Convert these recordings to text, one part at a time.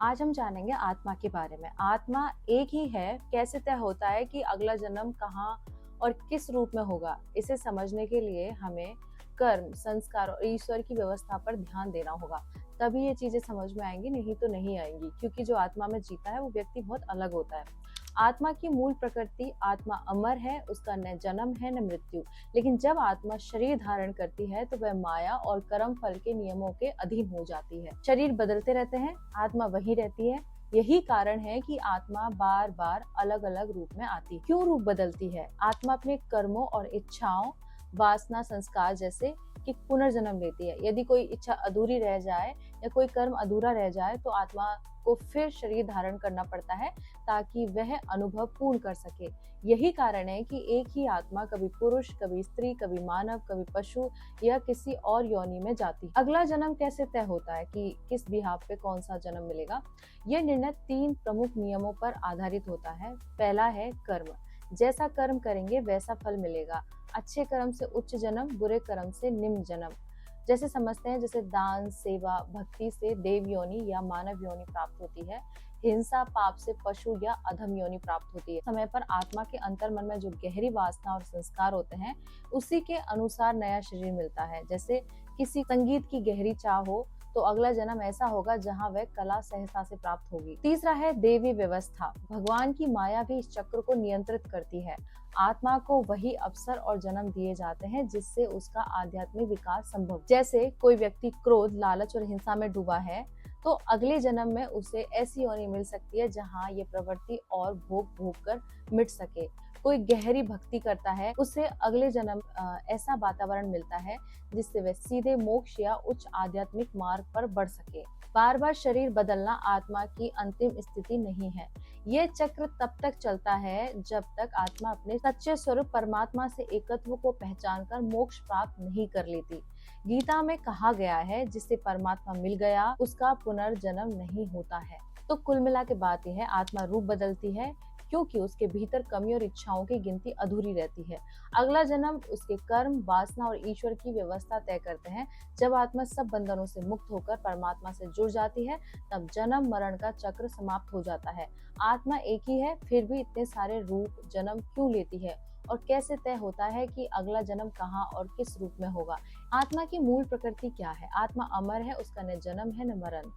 आज हम जानेंगे आत्मा के बारे में। आत्मा एक ही है, कैसे तय होता है कि अगला जन्म कहाँ और किस रूप में होगा? इसे समझने के लिए हमें कर्म, संस्कार और ईश्वर की व्यवस्था पर ध्यान देना होगा। तभी ये चीजें समझ में आएंगी, नहीं तो नहीं आएंगी, क्योंकि जो आत्मा में जीता है वो व्यक्ति बहुत अलग होता है। आत्मा की मूल प्रकृति, आत्मा अमर है, उसका न जन्म है न मृत्यु। लेकिन जब आत्मा शरीर धारण करती है तो वह माया और कर्म फल के नियमों के अधीन हो जाती है। शरीर बदलते रहते हैं, आत्मा वही रहती है। यही कारण है कि आत्मा बार बार अलग अलग रूप में आती है। क्यों रूप बदलती है? आत्मा अपने कर्मों और इच्छाओं, वासना, संस्कार जैसे कि पुनर्जन्म लेती है। यदि कोई इच्छा अधूरी रह जाए या कोई कर्म अधूरा रह जाए तो आत्मा को फिर शरीर धारण करना पड़ता है ताकि वह अनुभव पूर्ण कर सके। यही कारण है कि एक ही आत्मा कभी पुरुष, कभी स्त्री, कभी मानव, कभी पशु या किसी और योनि में जाती है। अगला जन्म कैसे तय होता है कि किस बिहाफ पे कौन सा जन्म मिलेगा? यह निर्णय 3 प्रमुख नियमों पर आधारित होता है। पहला है कर्म। जैसा कर्म करेंगे वैसा फल मिलेगा। अच्छे कर्म से उच्च जन्म, बुरे कर्म से निम्न जन्म। जैसे समझते हैं, जैसे दान, सेवा, भक्ति से देव योनि या मानव योनि प्राप्त होती है। हिंसा, पाप से पशु या अधम योनि प्राप्त होती है। समय पर आत्मा के अंतर मन में जो गहरी वासना और संस्कार होते हैं, उसी के अनुसार नया शरीर मिलता है। जैसे किसी संगीत की गहरी चाह हो तो अगला जन्म ऐसा होगा जहाँ वह कला सहजता से प्राप्त होगी। तीसरा है देवी व्यवस्था। भगवान की माया भी इस चक्र को नियंत्रित करती है। आत्मा को वही अवसर और जन्म दिए जाते हैं जिससे उसका आध्यात्मिक विकास संभव। जैसे कोई व्यक्ति क्रोध, लालच और हिंसा में डूबा है तो अगले जन्म में उसे ऐसी योनि मिल सकती है जहाँ ये प्रवृत्ति और भोग भोग कर मिट सके। कोई गहरी भक्ति करता है, उसे अगले जन्म ऐसा वातावरण मिलता है जिससे वह सीधे मोक्ष या उच्च आध्यात्मिक मार्ग पर बढ़ सके। बार बार शरीर बदलना आत्मा की अंतिम स्थिति नहीं है। यह चक्र तब तक चलता है जब तक आत्मा अपने सच्चे स्वरूप परमात्मा से एकत्व को पहचान कर मोक्ष प्राप्त नहीं कर लेती। गीता में कहा गया है, जिससे परमात्मा मिल गया उसका पुनर्जन्म नहीं होता है। तो कुल मिला के बात यह है, आत्मा रूप बदलती है क्योंकि उसके भीतर कमी और इच्छाओं की गिनती अधूरी रहती है। अगला जन्म उसके कर्म, वासना और ईश्वर की व्यवस्था तय करते हैं। जब आत्मा सब बंधनों से मुक्त होकर परमात्मा से जुड़ जाती है, तब जन्म मरण का चक्र समाप्त हो जाता है। आत्मा एक ही है, फिर भी इतने सारे रूप जन्म क्यों लेती है और कैसे तय होता है कि अगला जन्म कहाँ और किस रूप में होगा? आत्मा की मूल प्रकृति क्या है? आत्मा अमर है, उसका न जन्म है न मरण।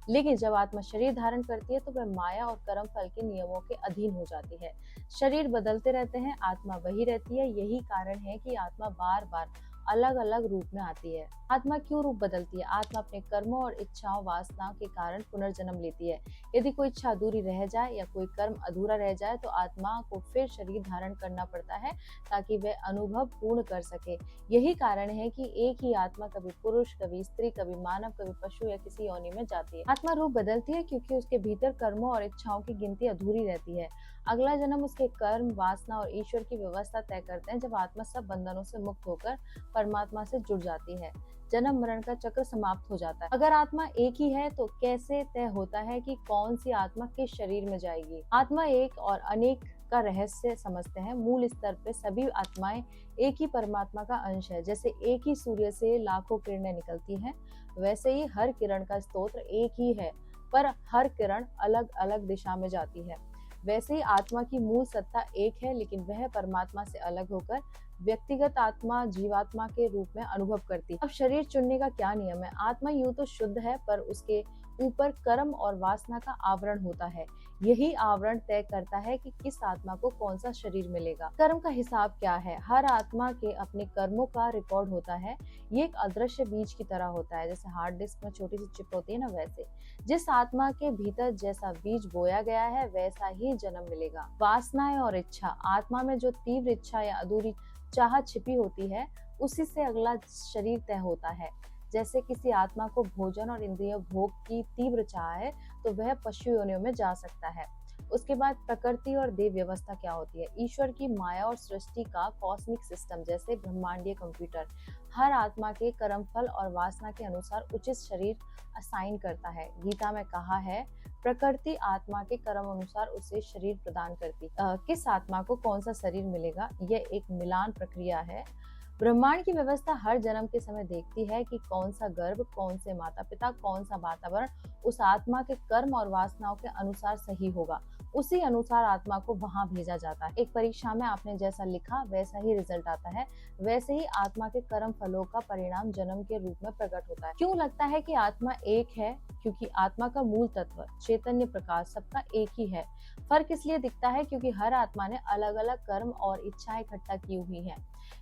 लेकिन जब आत्मा शरीर धारण करती है तो वह माया और कर्म फल के नियमों के अधीन हो जाती है। शरीर बदलते रहते हैं, आत्मा वही रहती है। यही कारण है कि आत्मा बार बार अलग अलग रूप में आती है। आत्मा क्यों रूप बदलती है? आत्मा अपने कर्मों और इच्छाओं, वासना के कारण पुनर्जन्म लेती है। यदि कोई इच्छा अधूरी रह जाए या कोई कर्म अधूरा रह जाए तो आत्मा को फिर शरीर धारण करना पड़ता है ताकि वह अनुभव पूर्ण कर सके। यही कारण है कि एक ही आत्मा कभी पुरुष, कभी स्त्री, कभी मानव, कभी पशु या किसी योनि में जाती है। आत्मा रूप बदलती है क्योंकि उसके भीतर कर्मों और इच्छाओं की गिनती अधूरी रहती है। अगला जन्म उसके कर्म, वासना और ईश्वर की व्यवस्था तय करते हैं। जब आत्मा सब बंधनों से मुक्त होकर परमात्मा से जुड़ जाती है, जन्म मरण का चक्र समाप्त हो जाता है। अगर आत्मा एक ही है तो कैसे तय होता है कि कौन सी आत्मा किस शरीर में जाएगी? आत्मा एक और अनेक का रहस्य समझते हैं। मूल स्तर पे सभी आत्माएं एक ही परमात्मा का अंश है। जैसे एक ही सूर्य से लाखों किरणें निकलती हैं, वैसे ही हर किरण का स्रोत एक ही है, पर हर किरण अलग अलग दिशा में जाती है। वैसे ही आत्मा की मूल सत्ता एक है, लेकिन वह परमात्मा से अलग होकर व्यक्तिगत आत्मा, जीवात्मा के रूप में अनुभव करती है। अब शरीर चुनने का क्या नियम है? आत्मा यूं तो शुद्ध है, पर उसके ऊपर कर्म और वासना का आवरण होता है। यही आवरण तय करता है कि किस आत्मा को कौन सा शरीर मिलेगा। कर्म का हिसाब क्या है? हर आत्मा के अपने कर्मों का रिकॉर्ड होता है। ये एक अदृश्य बीज की तरह होता है। जैसे हार्ड डिस्क में छोटी सी चिप होती है ना, वैसे जिस आत्मा के भीतर जैसा बीज बोया गया है वैसा ही जन्म मिलेगा। वासनाएं और इच्छा, आत्मा में जो तीव्र इच्छा या अधूरी चाह छिपी होती है, उसी से अगला शरीर तय होता है। जैसे किसी आत्मा को भोजन और इंद्रिय भोग की तीव्र चाह है तो वह पशु योनियों में जा सकता है। उसके बाद प्रकृति और देव व्यवस्था क्या होती है? ईश्वर की माया और सृष्टि का कॉस्मिक सिस्टम, जैसे ब्रह्मांडीय कंप्यूटर, हर आत्मा के कर्म फल और वासना के अनुसार उचित शरीर असाइन करता है। गीता में कहा है, प्रकृति आत्मा के कर्म अनुसार उसे शरीर प्रदान करती। किस आत्मा को कौन सा शरीर मिलेगा? यह एक मिलान प्रक्रिया है। ब्रह्मांड की व्यवस्था हर जन्म के समय देखती है कि कौन सा गर्भ, कौन से माता पिता, कौन सा वातावरण उस आत्मा के कर्म और वासनाओं के अनुसार सही होगा, उसी अनुसार आत्मा को वहां भेजा जाता है। एक परीक्षा में आपने जैसा लिखा वैसा ही रिजल्ट आता है, वैसे ही आत्मा के कर्म फलों का परिणाम जन्म के रूप में प्रकट होता है। क्यों लगता है कि आत्मा एक है? क्योंकि आत्मा का मूल तत्व चैतन्य प्रकाश सबका एक ही है। फर्क इसलिए दिखता है क्योंकि हर आत्मा ने अलग अलग कर्म और इच्छाएं इकट्ठा की हुई हैं।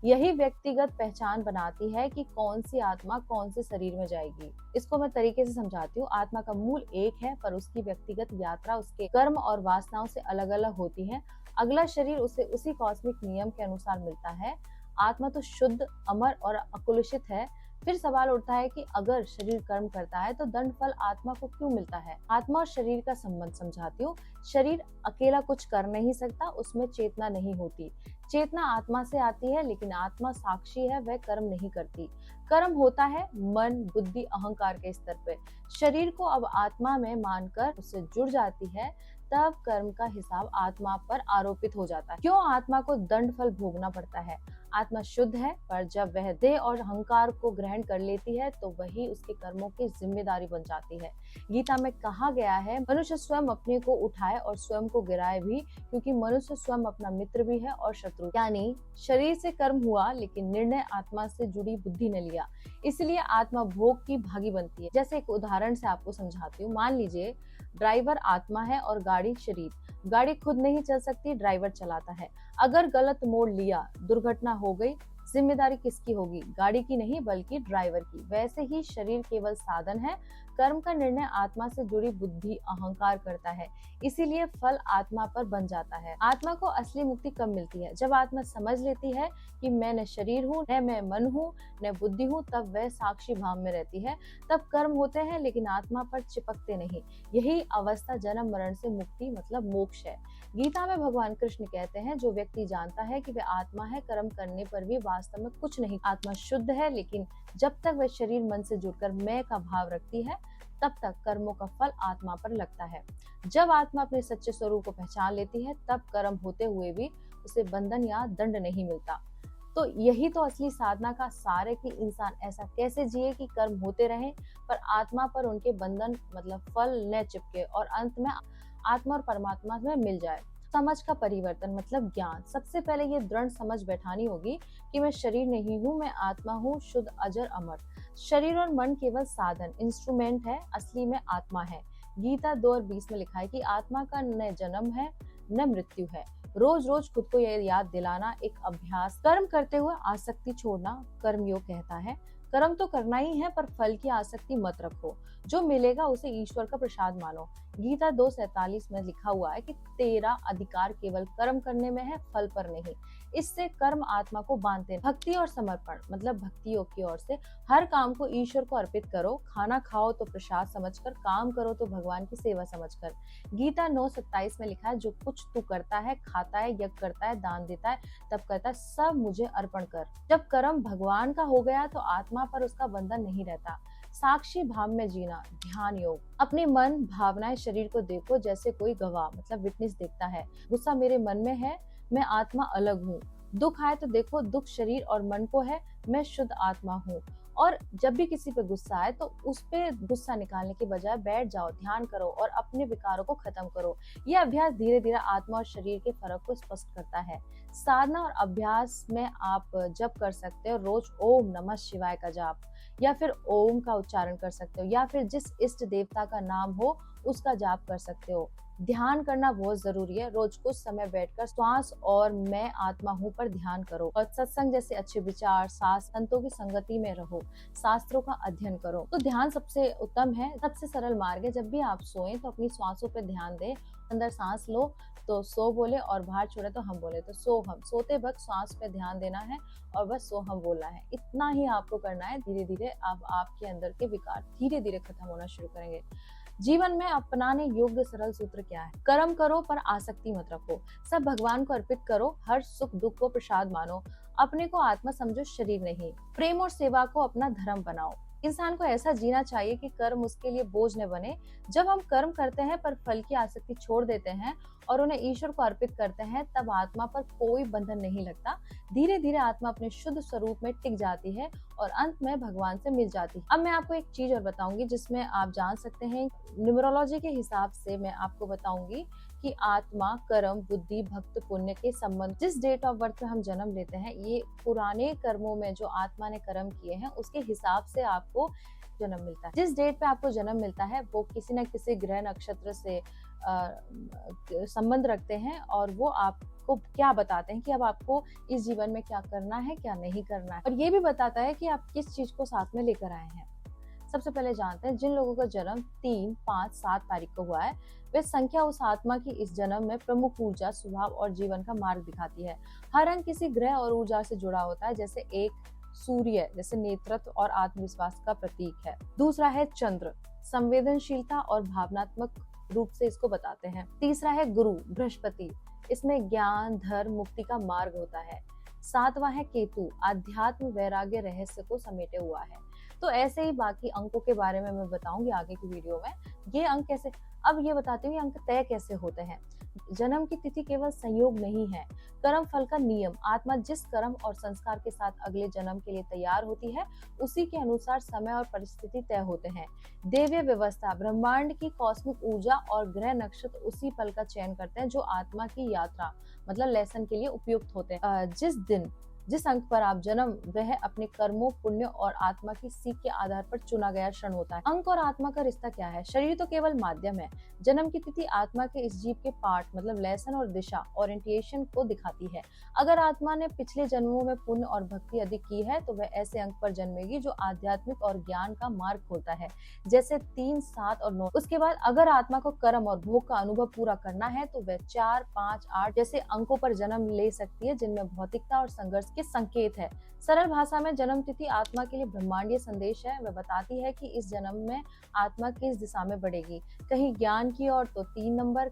यही व्यक्तिगत पहचान बनाती है कि कौन सी आत्मा कौन से शरीर में जाएगी। इसको मैं तरीके से समझाती हूँ। आत्मा का मूल एक है, पर उसकी व्यक्तिगत यात्रा उसके कर्म और वासनाओं से अलग अलग होती है। अगला शरीर उसे उसी कॉस्मिक नियम के अनुसार मिलता है। आत्मा तो शुद्ध, अमर और अकुलुषित है। फिर सवाल उठता है कि अगर शरीर कर्म करता है तो दंड फल आत्मा को क्यों मिलता है? आत्मा और शरीर का संबंध समझाती हूँ। शरीर अकेला कुछ कर नहीं सकता, उसमें चेतना नहीं होती। चेतना आत्मा से आती है, लेकिन आत्मा साक्षी है, वह कर्म नहीं करती। कर्म होता है मन, बुद्धि, अहंकार के स्तर पे। शरीर को अब आत्मा में मानकर उससे जुड़ जाती है, तब कर्म का हिसाब आत्मा पर आरोपित हो जाता है। क्यों आत्मा को दंड फल भोगना पड़ता है? आत्मा शुद्ध है, पर जब वह देह और अहंकार को ग्रहण कर लेती है तो वही उसके कर्मों की जिम्मेदारी बन जाती है। गीता में कहा गया है, मनुष्य स्वयं अपने को उठाए और स्वयं को गिराए भी, क्योंकि मनुष्य स्वयं अपना मित्र भी है और शत्रु। यानी शरीर से कर्म हुआ, लेकिन निर्णय आत्मा से जुड़ी बुद्धि ने लिया, इसलिए आत्मा भोग की भागी बनती है। जैसे एक उदाहरण से आपको समझाती हूँ। मान लीजिए ड्राइवर आत्मा है और गाड़ी शरीर। गाड़ी खुद नहीं चल सकती, ड्राइवर चलाता है। अगर गलत मोड़ लिया, दुर्घटना हो गई, जिम्मेदारी किसकी होगी? गाड़ी की नहीं, बल्कि ड्राइवर की। वैसे ही शरीर केवल साधन है, कर्म का निर्णय आत्मा से जुड़ी बुद्धि अहंकार करता है, इसीलिए फल आत्मा पर बन जाता है। आत्मा को असली मुक्ति कब मिलती है? जब आत्मा समझ लेती है कि मैं न शरीर हूँ, न मैं मन हूँ, न बुद्धि हूँ, तब वह साक्षी भाव में रहती है। तब कर्म होते हैं, लेकिन आत्मा पर चिपकते नहीं। यही अवस्था जन्म मरण से मुक्ति मतलब मोक्ष है। गीता में भगवान कृष्ण कहते हैं, जो व्यक्ति जानता है कि वह आत्मा है, कर्म करने पर भी वास्तव में कुछ नहीं। आत्मा शुद्ध है, लेकिन जब तक वह शरीर मन से जुड़कर मैं का भाव रखती है, तब तक कर्मों का फल आत्मा पर लगता है। जब आत्मा अपने सच्चे स्वरूप को पहचान लेती है, तब कर्म होते हुए भी उसे बंधन या दंड नहीं मिलता। तो यही तो असली साधना का सार है कि इंसान ऐसा कैसे जिए कि कर्म होते रहे, पर आत्मा पर उनके बंधन मतलब फल न चिपके और अंत में आत्मा और परमात्मा में मिल जाए। समझ का परिवर्तन मतलब ज्ञान। सबसे पहले ये दृढ़ समझ बैठानी होगी कि मैं शरीर नहीं हूँ, मैं आत्मा हूँ, शुद्ध, अजर, अमर। शरीर और मन केवल साधन, इंस्ट्रूमेंट है, असली में आत्मा है। गीता 2:20 में लिखा है कि आत्मा का न जन्म है न मृत्यु है। रोज रोज खुद को यह याद दिलाना एक अभ्यास। कर्म करते हुए आसक्ति छोड़ना कर्मयोग कहता है। कर्म तो करना ही है, पर फल की आसक्ति मत रखो। जो मिलेगा उसे ईश्वर का प्रसाद मानो। गीता 2:47 में लिखा हुआ है कि तेरा अधिकार केवल कर्म करने में है, फल पर नहीं। इससे कर्म आत्मा को बांधते। भक्ति और समर्पण मतलब भक्ति योग की ओर से हर काम को ईश्वर को अर्पित करो। खाना खाओ तो प्रसाद समझकर, काम करो तो भगवान की सेवा समझकर। गीता 9:27 में लिखा है, जो कुछ तू करता है, खाता है, यज्ञ करता है, दान देता है, तब कहता है सब मुझे अर्पण कर। जब कर्म भगवान का हो गया तो आत्मा पर उसका बंधन नहीं रहता। साक्षी भाव में जीना, ध्यान योग। अपने मन, भावनाएं, शरीर को देखो जैसे कोई गवाह मतलब विटनेस देखता है। गुस्सा मेरे मन में है, मैं आत्मा अलग हूँ। दुख आए तो देखो दुख शरीर और मन को है, मैं शुद्ध आत्मा हूँ। और जब भी किसी पे गुस्सा आए तो उस पे गुस्सा निकालने के बजाय बैठ जाओ, ध्यान करो और अपने विकारों को खत्म करो। यह अभ्यास धीरे धीरे आत्मा और शरीर के फर्क को स्पष्ट करता है। साधना और अभ्यास में आप जप कर सकते हो, रोज ओम नमः शिवाय का जाप, या फिर ओम का उच्चारण कर सकते हो, या फिर जिस इष्ट देवता का नाम हो उसका जाप कर सकते हो। ध्यान करना बहुत जरूरी है। रोज कुछ समय बैठकर श्वास और मैं आत्मा हूँ पर ध्यान करो, और सत्संग जैसे अच्छे विचार, संतों की संगति में रहो, शास्त्रों का अध्ययन करो। तो ध्यान सबसे उत्तम है, सबसे सरल मार्ग है। जब भी आप सोएं तो अपनी श्वासों पर ध्यान दें। अंदर सांस लो तो सो बोले, और बाहर छोड़े तो हम बोले तो सो हम। सोते वक्त सांस पे ध्यान देना है और बस सो हम बोलना है। इतना ही आपको करना है। धीरे धीरे अब आपके अंदर के विकार धीरे धीरे खत्म होना शुरू करेंगे। जीवन में अपनाने योग्य सरल सूत्र क्या है? कर्म करो पर आसक्ति मत रखो। सब भगवान को अर्पित करो। हर सुख दुख को प्रसाद मानो। अपने को आत्मा समझो, शरीर नहीं। प्रेम और सेवा को अपना धर्म बनाओ। इंसान को ऐसा जीना चाहिए कि कर्म उसके लिए बोझ न बने। जब हम कर्म करते हैं पर फल की आसक्ति छोड़ देते हैं और उन्हें ईश्वर को अर्पित करते हैं, तब आत्मा पर कोई बंधन नहीं लगता। धीरे धीरे आत्मा अपने शुद्ध स्वरूप में टिक जाती है और अंत में भगवान से मिल जाती है। अब मैं आपको एक चीज और बताऊंगी जिसमें आप जान सकते हैं। न्यूमरोलॉजी के हिसाब से मैं आपको बताऊंगी कि आत्मा, कर्म, बुद्धि, भक्त, पुण्य के संबंध, जिस डेट ऑफ बर्थ में हम जन्म लेते हैं, ये पुराने कर्मों में जो आत्मा ने कर्म किए हैं उसके हिसाब से आपको जन्म मिलता है। जिस डेट पे आपको जन्म मिलता है वो किसी न किसी ग्रह नक्षत्र से संबंध रखते हैं और वो आपको क्या बताते हैं कि अब आपको इस जीवन में क्या करना है, क्या नहीं करना है, और ये भी बताता है कि आप किस चीज को साथ में लेकर आए हैं। सबसे पहले जानते हैं जिन लोगों का जन्म 3, 5, 7 तारीख को हुआ है, वे संख्या उस आत्मा की इस जन्म में प्रमुख ऊर्जा, स्वभाव और जीवन का मार्ग दिखाती है। हर अंक किसी ग्रह और ऊर्जा से जुड़ा होता है, जैसे एक सूर्य जैसे नेतृत्व और आत्मविश्वास का प्रतीक है। दूसरा है चंद्र, संवेदनशीलता और भावनात्मक रूप से इसको बताते हैं। तीसरा है गुरु, बृहस्पति, इसमें ज्ञान, धर्म, मुक्ति का मार्ग होता है। सातवां है केतु, आध्यात्म, वैराग्य, रहस्य को समेटे हुआ है। तो ऐसे ही बाकी अंकों के बारे में मैं बताऊंगी आगे की वीडियो में। ये अंक कैसे, अब ये बताती हूँ अंक तय कैसे होते हैं। जन्म की तिथि केवल संयोग नहीं है, कर्म फल का नियम। आत्मा जिस कर्म और संस्कार के साथ अगले जन्म के लिए तैयार होती है, उसी के अनुसार समय और परिस्थिति तय होते हैं। देवीय व्यवस्था, ब्रह्मांड की कॉस्मिक ऊर्जा और ग्रह नक्षत्र उसी पल का चयन करते हैं जो आत्मा की यात्रा मतलब लेसन के लिए उपयुक्त होते हैं। जिस अंक पर आप जन्म, वह अपने कर्मों, पुण्य और आत्मा की सीख के आधार पर चुना गया क्षण होता है। अंक और आत्मा का रिश्ता क्या है? शरीर तो केवल माध्यम है। जन्म की तिथि आत्मा के इस जीव के पार्ट मतलब लेसन और दिशा ओरिएंटेशन को दिखाती है। अगर आत्मा ने पिछले जन्मों में पुण्य और भक्ति अधिक की है तो वह ऐसे अंक पर जन्मेगी जो आध्यात्मिक और ज्ञान का मार्ग खोलता है, जैसे 3, 7 और 9। उसके बाद अगर आत्मा को कर्म और भोग का अनुभव पूरा करना है तो वह 4, 5, 8 जैसे अंकों पर जन्म ले सकती है, जिनमें भौतिकता और संघर्ष के संकेत है। सरल भाषा में जन्म तिथि आत्मा के लिए ब्रह्मांडीय संदेश है। वह बताती है कि इस जन्म में आत्मा किस दिशा में बढ़ेगी, कहीं ज्ञान की ओर तो 3 नंबर,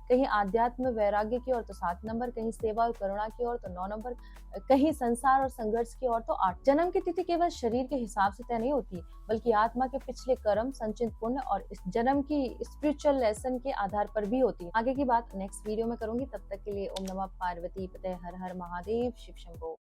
कहीं आध्यात्म वैराग्य की ओर तो 7 नंबर, कहीं सेवा और करुणा की ओर तो 9 नंबर, कहीं संसार और संघर्ष की ओर तो 8। जन्म की तिथि केवल शरीर के हिसाब से तय नहीं होती, बल्कि आत्मा के पिछले कर्म, संचित पुण्य और इस जन्म की स्पिरिचुअल लेसन के आधार पर भी होती है। आगे की बात नेक्स्ट वीडियो में करूंगी। तब तक के लिए ओम नमः पार्वती पते, हर हर महादेव, शिव शंभो।